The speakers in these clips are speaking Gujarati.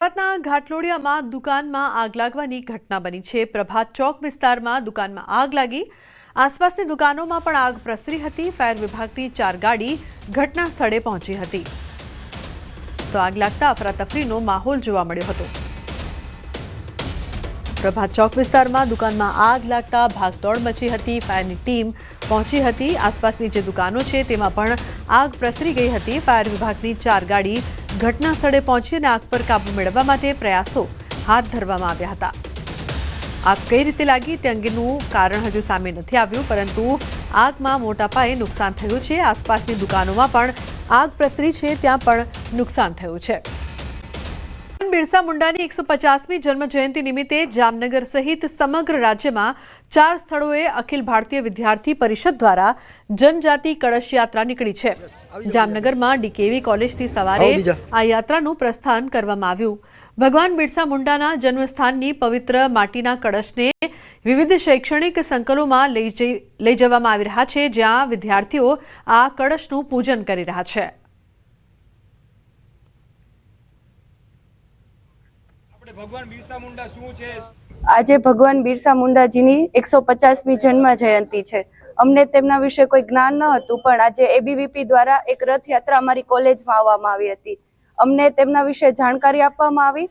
સુરતના ઘાટલોડિયામાં દુકાનમાં આગ લાગવાની ઘટના બની છે। પ્રભાત ચોક વિસ્તારમાં દુકાનમાં આગ લાગી। આસપાસની દુકાનોમાં પણ આગ પ્રસરી હતી। ફાયર વિભાગની 4 ગાડી ઘટના સ્થળે પહોંચી હતી તો આગ લાગતા અફરાતફરીનો માહોલ જોવા મળ્યો હતો। પ્રભાત ચોક વિસ્તારમાં દુકાનમાં આગ લાગતા ભાગદોડ મચી હતી। ફાયરની ટીમ પહોંચી હતી। આસપાસની જે દુકાનો છે તેમાં પણ આગ પ્રસરી ગઈ હતી। ફાયર વિભાગની 4 ગાડી ઘટના સ્થળે પહોંચી અને આગ પર કાબુ મેળવવા માટે પ્રયાસો હાથ ધરવામાં આવ્યા હતા। આગ કઈ રીતે લાગી તે અંગેનું કારણ હજુ સામે નથી આવ્યું, પરંતુ આગમાં મોટા પાયે નુકસાન થયું છે। આસપાસની દુકાનોમાં પણ આગ પ્રસરી છે, ત્યાં પણ નુકસાન થયું છે। બિરસા મુંડાની 150મી જન્મ જયંતિ નિમિત્તે જામનગર સહિત સમગ્ર રાજ્યમાં 4 સ્થળોએ અખિલ ભારતીય વિદ્યાર્થી પરિષદ દ્વારા જનજાતિ કળશ યાત્રા નીકળી છે। જામનગરમાં ડીકેવી કોલેજથી સવારે આ યાત્રાનું પ્રસ્થાન કરવામાં આવ્યું। ભગવાન બિરસા મુંડાના જન્મસ્થાનની પવિત્ર માટીના કળશને વિવિધ શૈક્ષણિક સંકુલોમાં લઈ જવામાં આવી રહ્યા છે, જ્યાં વિદ્યાર્થીઓ આ કળશનું પૂજન કરી રહ્યા છે। આજે ભગવાન બિરસા મુંડાજીની 150મી જન્મ જયંતિ છે। અમને તેમના વિશે કોઈ જ્ઞાન ન હતું, પણ આજે એબીવીપી દ્વારા એક રથયાત્રા અમારી કોલેજમાં આવવામાં આવી હતી। અમને તેમના વિશે જાણકારી આપવામાં આવી।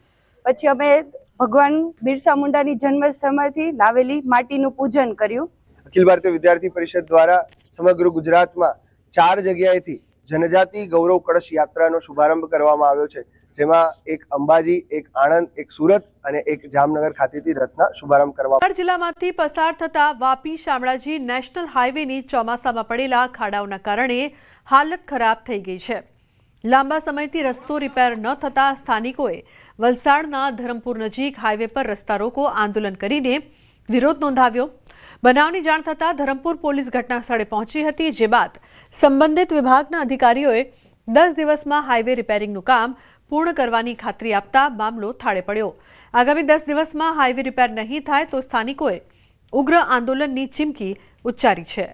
પછી અમે ભગવાન બિરસા મુંડાની જન્મ સમયથી લાવેલી માટીનું પૂજન કર્યું। અખિલ ભારતીય વિદ્યાર્થી પરિષદ દ્વારા સમગ્ર ગુજરાતમાં 4 જગ્યાએથી જનજાતિ ગૌરવ કળશ યાત્રાનો શુભારંભ કરવામાં આવ્યો છે, જેમાં એક અંબાજી, એક આણંદ, એક સુરત અને એક જામનગર ખાતેથી રથના શુભારંભ કરવામાં જિલ્લામાંથી પસાર થતા વાપી શામળાજી નેશનલ હાઈવેની ચોમાસામાં પડેલા ખાડાઓના કારણે હાલત ખરાબ થઈ ગઈ છે। લાંબા સમયથી રસ્તો રિપેર ન થતા સ્થાનિકોએ વલસાડના ધરમપુર નજીક હાઈવે પર રસ્તા રોકો આંદોલન કરીને વિરોધ નોંધાવ્યો। બનાવની જાણ થતાં ધરમપુર પોલીસ ઘટના સ્થળે પહોંચી હતી, જે બાદ સંબંધિત વિભાગના અધિકારીઓએ 10 દિવસમાં હાઈવે રિપેરિંગનું કામ પૂર્ણ કરવાની ખાતરી આપતા મામલો થાળે પડ્યો। આગામી 10 દિવસમાં હાઈવે રિપેર નહીં થાય તો સ્થાનિકોએ ઉગ્ર આંદોલનની ચીમકી ઉચ્ચારી છે।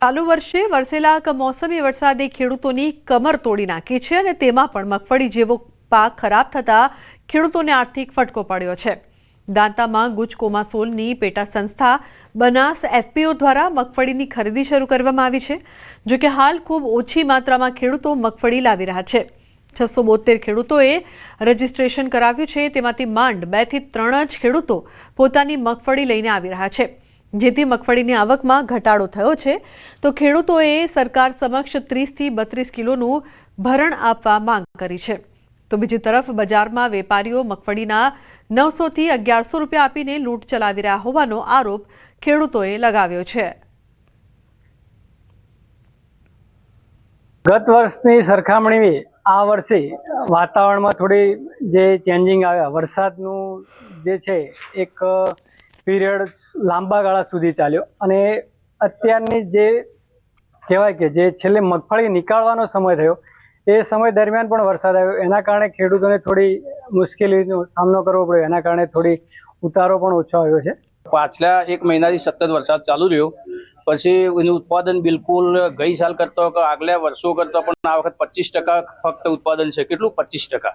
ચાલુ વર્ષે વરસેલા કમોસમી વરસાદે ખેડૂતોની કમર તોડી નાખી છે અને તેમાં પણ મગફળી જેવો પાક ખરાબ થતા ખેડૂતોને આર્થિક ફટકો પડ્યો છે। દાંતામાં ગુજકોમાસોલની પેટા સંસ્થા બનાસ એફપીઓ દ્વારા મગફળીની ખરીદી શરૂ કરવામાં આવી છે, જો કે હાલ ખૂબ ઓછી માત્રામાં ખેડૂતો મગફળી લાવી રહ્યા છે। 672 ખેડૂતોએ રજીસ્ટ્રેશન કરાવ્યું છે, તેમાંથી માંડ 2 થી 3 જ ખેડૂતો પોતાની મગફળી લઈને આવી રહ્યા છે, જેથી મગફળીની આવકમાં ઘટાડો થયો છે। તો ખેડૂતોએ સરકાર સમક્ષ 30 થી 32 કિલોનું ભરણ આપવા માંગ કરી છે। તો બીજી તરફ બજારમાં વેપારીઓ મગફળીના 900 થી 1100 રૂપિયા આપીને લૂંટ ચલાવી રહ્યા હોવાનો આરોપ ખેડૂતોએ લગાવ્યો છે। ગત વર્ષની સરખામણી આ વર્ષે વાતાવરણમાં થોડી જે ચેન્જિંગ આવ્યા, વરસાદનું જે છે એક પીરિયડ લાંબા ગાળા સુધી ચાલ્યો અને અત્યારની જે કહેવાય કે જે છેલ્લે મગફળી નીકાળવાનો સમય થયો એ સમય દરમિયાન પણ વરસાદ આવ્યો। એના કારણે ખેડૂતોને થોડી મુશ્કેલીનો સામનો કરવો પડ્યો। એના કારણે થોડી ઉતારો પણ ઓછો આવ્યો છે। પાછલા 1 મહિનાથી સતત વરસાદ ચાલુ રહ્યો, પછી એનું ઉત્પાદન બિલકુલ ગઈ સાલ કરતો કે આગલા વર્ષો કરતા પણ આ વખત 25% ફક્ત ઉત્પાદન છે। કેટલું 25%?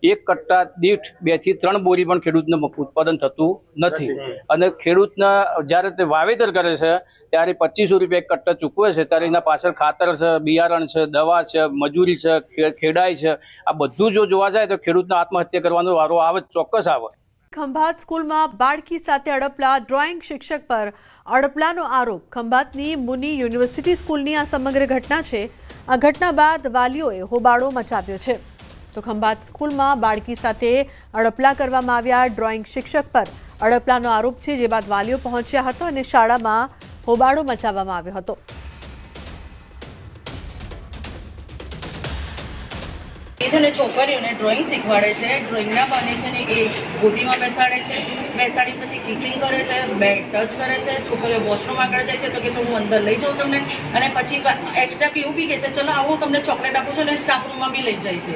1 કટ્ટા દીઠ 2 થી 3 બોરી પણ ખેડૂતને ઉત્પાદન થતું નથી અને ખેડૂતના જ્યારે તે વાવેતર કરે છે ત્યારે 2500 રૂપિયા 1 કટ્ટા ચૂકવે છે, ત્યારે એના પાછળ ખાતર છે, બિયારણ છે, દવા છે, મજૂરી છે, ખેડાઈ છે, આ બધું જો જોવા જાય તો ખેડૂતને આત્મહત્યા કરવાનો વારો આવે, ચોક્કસ આવે। ખંભાત સ્કૂલમાં બાળકી સાથે અડપલા, ડ્રોઈંગ શિક્ષક પર અડપલાનો આરોપ। ખંભાતની મુની યુનિવર્સિટી સ્કૂલની આ સમગ્ર ઘટના છે। આ ઘટના બાદ વાલીઓએ હોબાળો મચાવ્યો છે। તો ખંભાત સ્કૂલમાં બાળકી સાથે અડપલા કરવામાં આવ્યા। ડ્રોઈંગ શિક્ષક પર અડપલાનો આરોપ છે, જે બાદ વાલીઓ પહોંચ્યા હતા અને શાળામાં હોબાળો મચાવવામાં આવ્યો હતો। એ છે ને છોકરીઓને ડ્રોઈંગ શીખવાડે છે, ડ્રોઈંગના બને છે ને એ ગોદીમાં બેસાડે છે, બેસાડી પછી કિસિંગ કરે છે, ટચ કરે છે, છોકરીઓ વોશરૂમ આગળ જાય છે તો કે છે હું અંદર લઈ જાઉં તમને, અને પછી એક્સ્ટ્રા પીવું બી કે છે ચલો આવો તમને ચોકલેટ આપું છું, અને સ્ટાફ રૂમમાં બી લઈ જાય છે।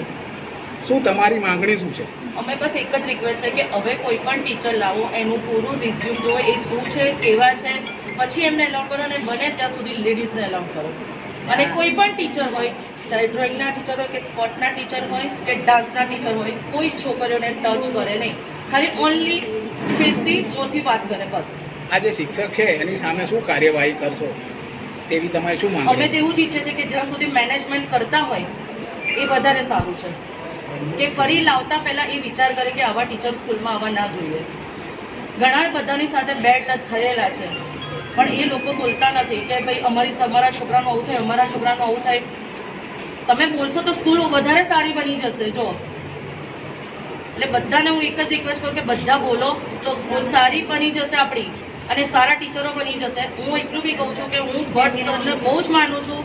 શું તમારી માંગણી શું છે? અમે બસ એક જ રિક્વેસ્ટ છે કે હવે કોઈ પણ ટીચર લાવો, એનું પૂરું રિઝ્યુમ જુઓ, એ શું છે, કેવા છે, પછી એમને એલાઉડ કરો અને બને ત્યાં સુધી લેડીઝને એલાઉડ કરો। અને કોઈ પણ ટીચર હોય, ચાહે ડ્રોઈંગના ટીચર હોય કે સ્પોર્ટના ટીચર હોય કે ડાન્સના ટીચર હોય, કોઈ છોકરીઓને ટચ કરે નહીં. ખાલી ઓનલી ફેસથી મોંથી વાત કરે બસ. આ જે શિક્ષક છે એની સામે શું કાર્યવાહી કરશો તેવી તમારી શું માંગ? અમે તો એવું જ ઈચ્છે છે કે જ્યાં સુધી મેનેજમેન્ટ કરતા હોય એ વધારે સારું છે, કે ફરી લાવતા પહેલાં એ વિચાર કરે કે આવા ટીચર સ્કૂલમાં આવવા ના જોઈએ. ઘણા બધાની સાથે બેડ ટચ થયેલા છે, પણ એ લોકો બોલતા નથી કે ભાઈ અમારા છોકરાનું આવું થાય, અમારા છોકરાનું આવું થાય. તમે બોલશો તો સ્કૂલ વધારે સારી બની જશે. જો એટલે બધાને હું એક જ રિક્વેસ્ટ કરું કે બધા બોલો તો સ્કૂલ સારી બની જશે આપણી, અને સારા ટીચરો બની જશે. હું એટલું બી કહું છું કે હું ભટ્ટ સરને બહુ જ માનું છું.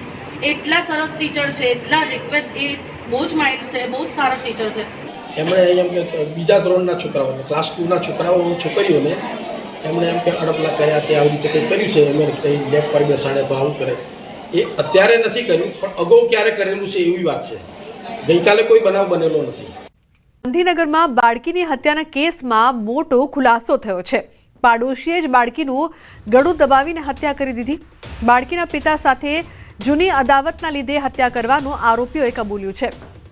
એટલા સરસ ટીચર છે, એટલા રિક્વેસ્ટ, એ બહુ જ માઇન્ડ છે, બહુ જ સારા ટીચર છે. એમણે એમ કે બીજા ધોરણના છોકરાઓને, ક્લાસ 2ના છોકરાઓ છોકરીઓને એમણે એમ કે અડપલા કર્યા, તે આવી રીતે કંઈ કર્યું છે, એમણે કંઈ લેબ પર બેસાડે તો આવું કરે. એ અત્યારે નથી કર્યું, પણ અગાઉ ક્યારે કરેલું છે એવી વાત છે. ગઈકાલે કોઈ બનાવ બનેલો નથી. ગાંધીનગરમાં બાળકીની હત્યાના કેસમાં મોટો ખુલાસો થયો છે. પાડોશીએ જ બાળકીનું ગળું દબાવીને હત્યા કરી દીધી. બાળકીના પિતા સાથે જૂની અદાવતના લીધે હત્યા કરવાનું આરોપીઓએ કબૂલ્યું છે.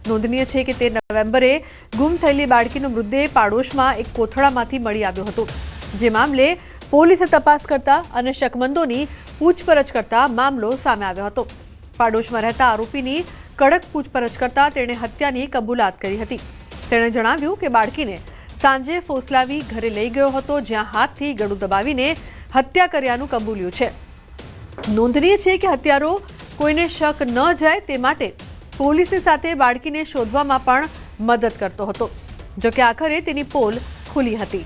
નોંધનીય છે કે 13 નવેમ્બરે ગુમ થયેલી બાળકીનો મૃતદેહ પાડોશમાં એક કોથળામાંથી મળી આવ્યો હતો. જે મામલે પોલીસે તપાસ કરતા અને શકમંદોની પૂછપરછ કરતા મામલો સામે આવ્યો હતો. પાડોશમાં રહેતા આરોપીની કડક પૂછપરછ કરતા તેણે હત્યાની કબૂલાત કરી હતી. તેણે જણાવ્યું કે બાળકીને સાંજે ફોસલાવી ઘરે લઈ ગયો હતો, જ્યાં હાથથી ગળું દબાવીને હત્યા કર્યાનું કબૂલ્યું છે. નોંધનીય છે કે હત્યારો કોઈને શક ન જાય તે માટે પોલીસની સાથે બાળકીને શોધવામાં પણ મદદ કરતો હતો. જોકે આખરે તેની પોલ ખુલી હતી.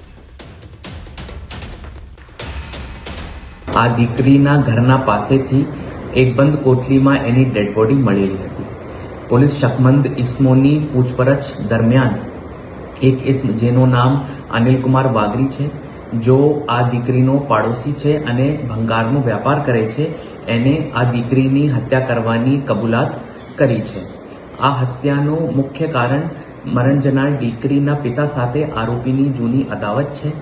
આ દીકરીના ઘરના પાસેથી એક બંધ કોઠલીમાં એની ડેડ બોડી મળેલી હતી. પોલીસ શકમંદ ઇસમોની પૂછપરછ દરમિયાન એક ઇસમ જેનું નામ અનિલ કુમાર વાઘરી છે, જો આ દીકરીનો પાડોશી છે અને ભંગારનો વેપાર કરે છે, એને આ દીકરીની હત્યા કરવાની કબૂલાત કરી છે. આ હત્યાનું મુખ્ય કારણ મરણ જનાર દીકરીના પિતા સાથે આરોપીની જૂની અદાવત છે.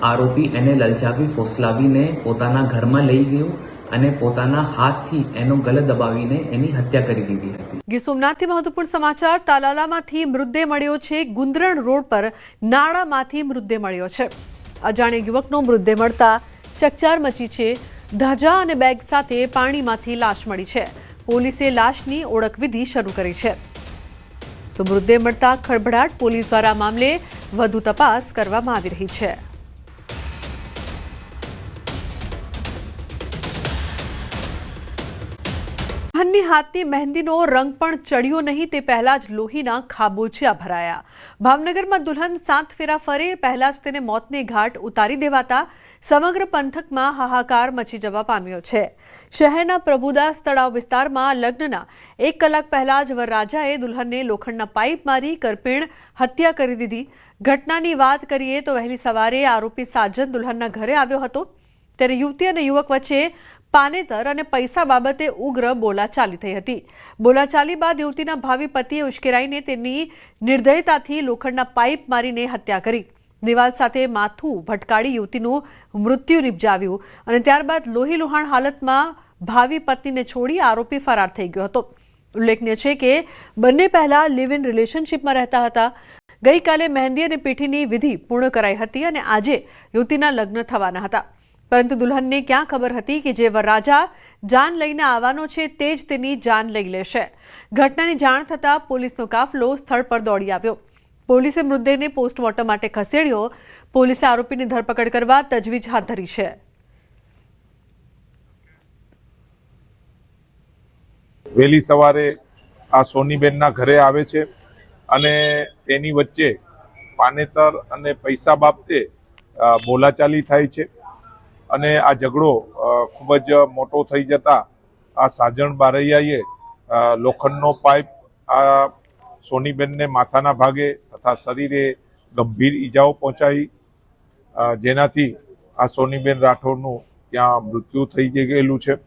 આરોપી એને લલચાવી ફોસલાવીને પોતાના ઘરમાં લઈ ગયો અને પોતાના હાથથી એનો ગળો દબાવીને એની હત્યા કરી દીધી હતી. ગીર સોમનાથથી મહત્વપૂર્ણ સમાચાર. તાલાલામાંથી મૃતદેહ મળ્યો છે. ગુંદરણ રોડ પર નાળામાંથી મૃતદેહ મળ્યો છે. અજાણ્યા યુવકનો મૃતદેહ મળતા ચકચાર મચી છે. ધજા અને બેગ સાથે પાણીમાંથી લાશ મળી છે. પોલીસે લાશની ઓળખવિધિ શરૂ કરી છે. તો મૃતદેહ મળતા ખળભળાટ. પોલીસ દ્વારા મામલે વધુ તપાસ કરવામાં આવી રહી છે. દુલ્હનની હાથની મહેંદીનો રંગ પણ ચડ્યો નહીં તે પહેલા જ લોહીના ખાબોચિયા ભરાયા. ભાવનગરમાં દુલ્હન 7 ફેરા ફરે પહેલા જ તેને મોતને ઘાટ ઉતારી દેવાતા સમગ્ર પંથકમાં હાહાકાર મચી જવા પામ્યો છે. શહેરના પ્રભુદાસ તળાવ વિસ્તારમાં લગ્નના 1 કલાક પહેલા જ વરરાજાએ દુલ્હનને લોખંડના પાઇપ મારી કરપીણ હત્યા કરી દીધી. ઘટનાની વાત કરીએ તો વહેલી સવારે આરોપી સાજન દુલ્હનના ઘરે આવ્યો હતો, ત્યારે યુવતી અને યુવક વચ્ચે પાનેતર અને પૈસા બાબતે ઉગ્ર બોલાચાલી થઈ હતી. બોલાચાલી બાદ યુવતીના ભાવિ પતિએ ઉશ્કેરાઈને તેની નિર્દયતાથી લોખંડના પાઇપ મારીને હત્યા કરી. દિવાલ સાથે માથું ભટકાડી યુવતીનું મૃત્યુ નિપજાવ્યું અને ત્યારબાદ લોહીલુહાણ હાલતમાં ભાવિ પત્નીને છોડી આરોપી ફરાર થઈ ગયો હતો. ઉલ્લેખનીય છે કે બંને પહેલા લિવ ઇન રિલેશનશીપમાં રહેતા હતા. ગઈકાલે મહેંદી અને પીઠીની વિધિ પૂર્ણ કરાઈ હતી અને આજે યુવતીના લગ્ન થવાના હતા. પરંતુ દુલ્હનને ક્યાં ખબર હતી કે જે વરરાજા જાન લઈને આવવાનો છે તે જ તેની જાન લઈ લેશે. ઘટનાની જાણ થતાં પોલીસનો કાફલો સ્થળ પર દોડી આવ્યો. પોલીસે મૃતદેહને પોસ્ટમોર્ટમ માટે ખસેડ્યો. પોલીસે આરોપીની ધરપકડ કરવા તજવીજ હાથ ધરી છે. વહેલી સવારે આ સોનીબેનના ઘરે આવે છે અને તેની વચ્ચે પાનેતર અને પૈસા બાબતે બોલાચાલી થાય છે અને આ ઝઘડો ખૂબ જ મોટો થઈ જતા આ સાજણ બારૈયાએ લોખંડનો પાઇપ આ સોનીબેનને માથાના ભાગે તથા શરીરે ગંભીર ઈજાઓ પહોંચાડી, જેનાથી આ સોનીબેન રાઠોડનું ત્યાં મૃત્યુ થઈ ગયેલું છે.